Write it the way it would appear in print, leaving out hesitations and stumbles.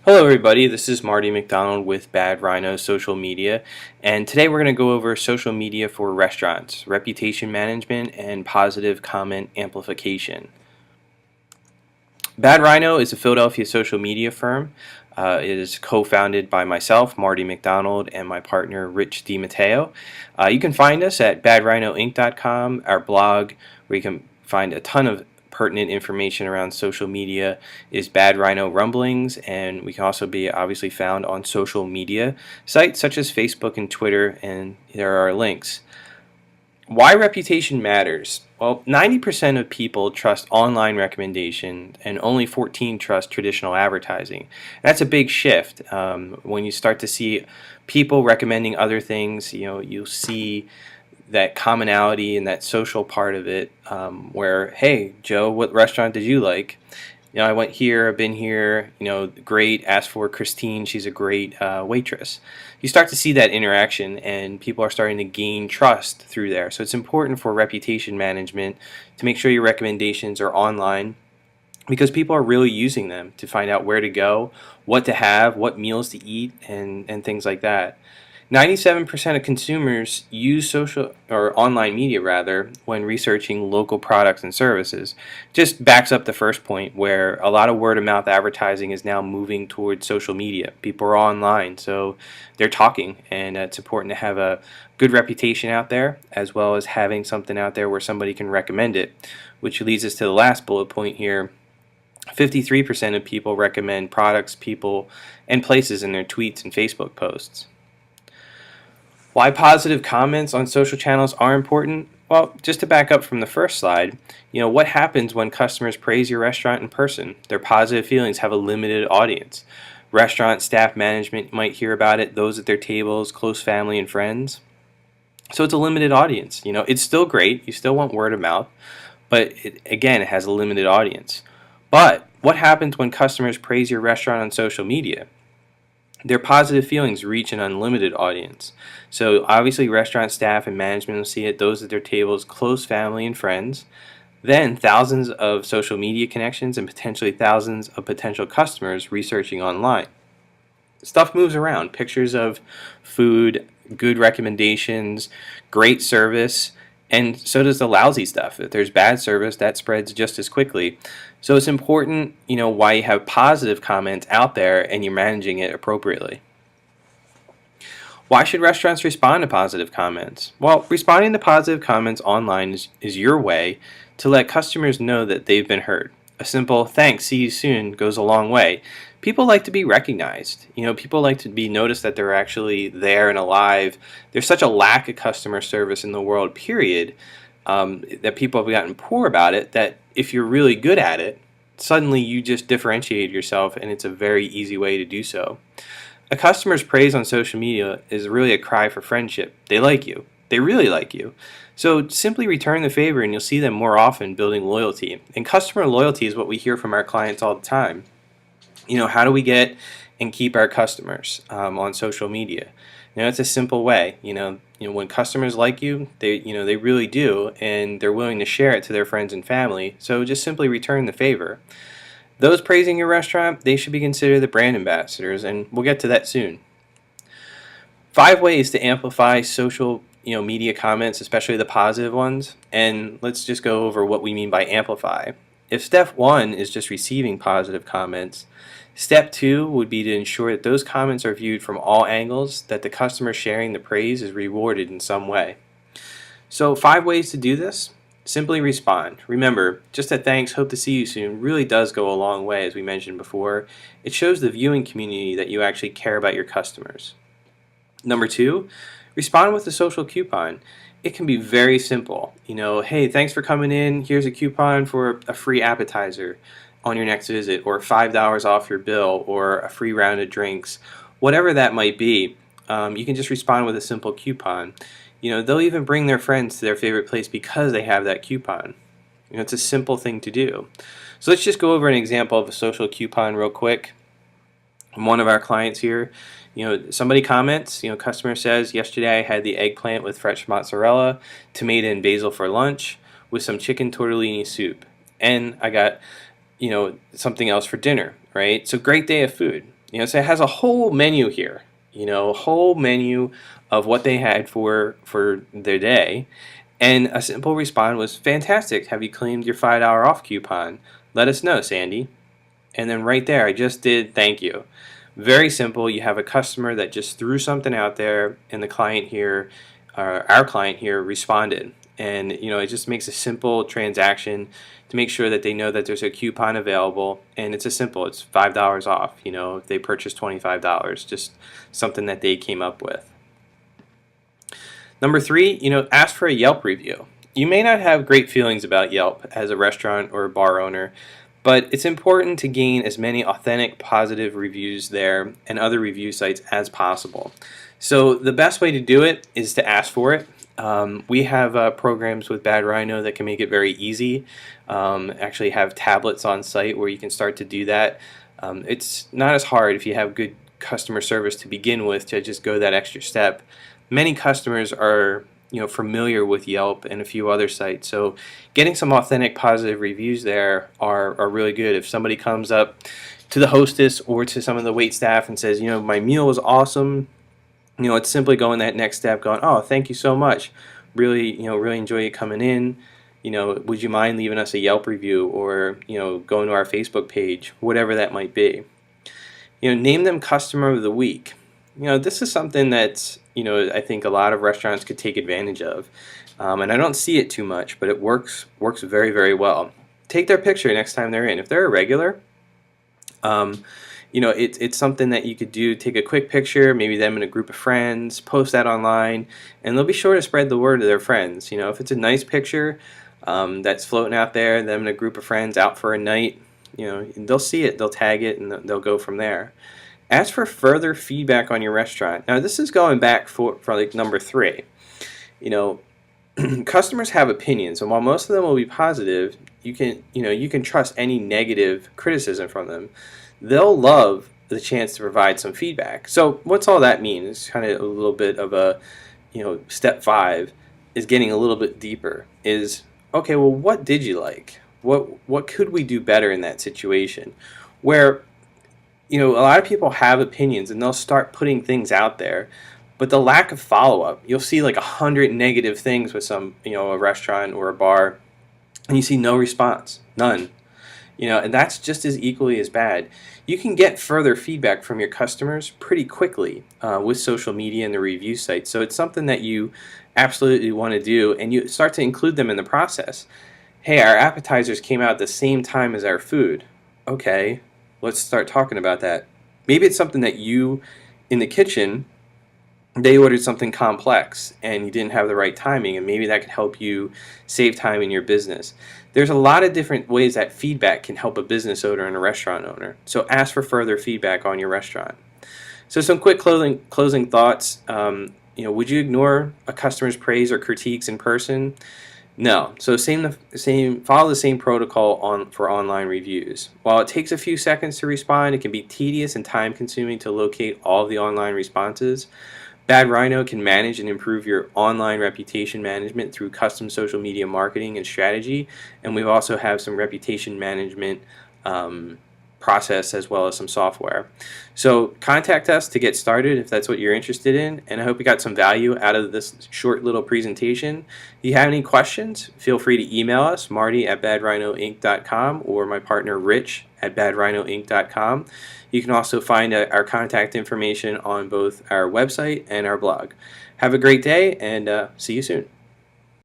Hello everybody, this is Marty McDonald with Bad Rhino Social Media, and today we're going to go over social media for restaurants, reputation management, and positive comment amplification. Bad Rhino is a Philadelphia social media firm. It is co-founded by myself, Marty McDonald, and my partner, Rich DiMatteo. You can find us at badrhinoinc.com, our blog, where you can find a ton of pertinent information around social media is Bad Rhino Rumblings, and we can also be obviously found on social media sites such as Facebook and Twitter, and there are links. Why reputation matters? Well, 90% of people trust online recommendation and only 14 trust traditional advertising. That's a big shift. When you start to see people recommending other things, you'll see that commonality and that social part of it, where, hey, Joe, what restaurant did you like? I went here, I've been here, great, asked for Christine, she's a great waitress. You start to see that interaction, and people are starting to gain trust through there. So it's important for reputation management to make sure your recommendations are online, because people are really using them to find out where to go, what to have, what meals to eat, and things like that. 97% of consumers use social or online media rather when researching local products and services. Just backs up the first point where a lot of word of mouth advertising is now moving towards social media. People are online, so they're talking, and it's important to have a good reputation out there as well as having something out there where somebody can recommend it, which leads us to the last bullet point here. 53% of people recommend products, people, and places in their tweets and Facebook posts. Why positive comments on social channels are important? Well, just to back up from the first slide, what happens when customers praise your restaurant in person? Their positive feelings have a limited audience. Restaurant staff management might hear about it, those at their tables, close family and friends. So it's a limited audience. It's still great. You still want word of mouth, but it has a limited audience. But what happens when customers praise your restaurant on social media? Their positive feelings reach an unlimited audience. So obviously restaurant staff and management will see it, those at their tables, close family and friends. Then thousands of social media connections and potentially thousands of potential customers researching online. Stuff moves around. Pictures of food, good recommendations, great service, and so does the lousy stuff. If there's bad service, that spreads just as quickly. So it's important, why you have positive comments out there and you're managing it appropriately. Why should restaurants respond to positive comments? Well, responding to positive comments online is your way to let customers know that they've been heard. A simple "thanks, see you soon" goes a long way. People like to be recognized. People like to be noticed that they're actually there and alive. There's such a lack of customer service in the world, period, that people have gotten poor about it, that if you're really good at it, suddenly you just differentiate yourself, and it's a very easy way to do so. A customer's praise on social media is really a cry for friendship. They like you. They really like you. So simply return the favor and you'll see them more often, building loyalty. And customer loyalty is what we hear from our clients all the time. How do we get and keep our customers on social media? It's a simple way. When customers like you, they really do, and they're willing to share it to their friends and family. So just simply return the favor. Those praising your restaurant, they should be considered the brand ambassadors, and we'll get to that soon. 5 ways to amplify social media comments, especially the positive ones, and let's just go over what we mean by amplify. If step 1 is just receiving positive comments, step 2 would be to ensure that those comments are viewed from all angles, that the customer sharing the praise is rewarded in some way. So 5 ways to do this. Simply respond. Remember, just a "thanks, hope to see you soon" really does go a long way, as we mentioned before. It shows the viewing community that you actually care about your customers. Number 2, respond with a social coupon. It can be very simple. Hey, thanks for coming in. Here's a coupon for a free appetizer on your next visit, or $5 off your bill, or a free round of drinks. Whatever that might be, you can just respond with a simple coupon. They'll even bring their friends to their favorite place because they have that coupon. It's a simple thing to do. So let's just go over an example of a social coupon real quick. One of our clients here, somebody comments, customer says, "Yesterday I had the eggplant with fresh mozzarella, tomato and basil for lunch with some chicken tortellini soup. And I got, something else for dinner," right? So great day of food. So it has a whole menu here. A whole menu of what they had for their day, and a simple response was, "Fantastic. Have you claimed your $5 off coupon? Let us know, Sandy." And then right there, I just did thank you. Very simple. You have a customer that just threw something out there, and the client here, our client here, responded. And it just makes a simple transaction to make sure that they know that there's a coupon available, and it's it's $5 off. If they purchase $25, just something that they came up with. Number three, ask for a Yelp review. You may not have great feelings about Yelp as a restaurant or a bar owner, but it's important to gain as many authentic, positive reviews there and other review sites as possible. So the best way to do it is to ask for it. We have programs with Bad Rhino that can make it very easy. Actually have tablets on site where you can start to do that. It's not as hard if you have good customer service to begin with to just go that extra step. Many customers are familiar with Yelp and a few other sites, so getting some authentic positive reviews there are really good. If somebody comes up to the hostess or to some of the wait staff and says, my meal was awesome, it's simply going that next step, going, "Oh, thank you so much, really enjoy you coming in, would you mind leaving us a Yelp review, or going to our Facebook page," whatever that might be. Name them customer of the week. This is something that's I think a lot of restaurants could take advantage of, and I don't see it too much, but it works very, very well. Take their picture next time they're in. If they're a regular, it's something that you could do. Take a quick picture, maybe them in a group of friends, post that online, and they'll be sure to spread the word to their friends. If it's a nice picture that's floating out there, them in a group of friends out for a night, they'll see it, they'll tag it, and they'll go from there. Ask for further feedback on your restaurant. Now, this is going back for like number three. Customers have opinions, and while most of them will be positive, you can trust any negative criticism from them. They'll love the chance to provide some feedback. So, what's all that mean? It's kind of a little bit of a, step 5 is getting a little bit deeper. Is, okay, well, what did you like? What could we do better in that situation? Where a lot of people have opinions and they'll start putting things out there, but the lack of follow-up, you'll see like 100 negative things with some, a restaurant or a bar, and you see no response, none. And that's just as equally as bad. You can get further feedback from your customers pretty quickly with social media and the review sites. So it's something that you absolutely want to do, and you start to include them in the process. Hey, our appetizers came out at the same time as our food. Okay. Let's start talking about that. Maybe it's something that you, in the kitchen, they ordered something complex and you didn't have the right timing, and maybe that could help you save time in your business. There's a lot of different ways that feedback can help a business owner and a restaurant owner. So ask for further feedback on your restaurant. So some quick closing thoughts. Would you ignore a customer's praise or critiques in person? No. So follow the same protocol for online reviews. While it takes a few seconds to respond, it can be tedious and time consuming to locate all of the online responses. Bad Rhino can manage and improve your online reputation management through custom social media marketing and strategy, and we also have some reputation management process as well as some software. So contact us to get started if that's what you're interested in, and I hope you got some value out of this short little presentation. If you have any questions, feel free to email us, Marty@badrhinoinc.com, or my partner Rich at badrhinoinc.com. You can also find our contact information on both our website and our blog. Have a great day, and see you soon.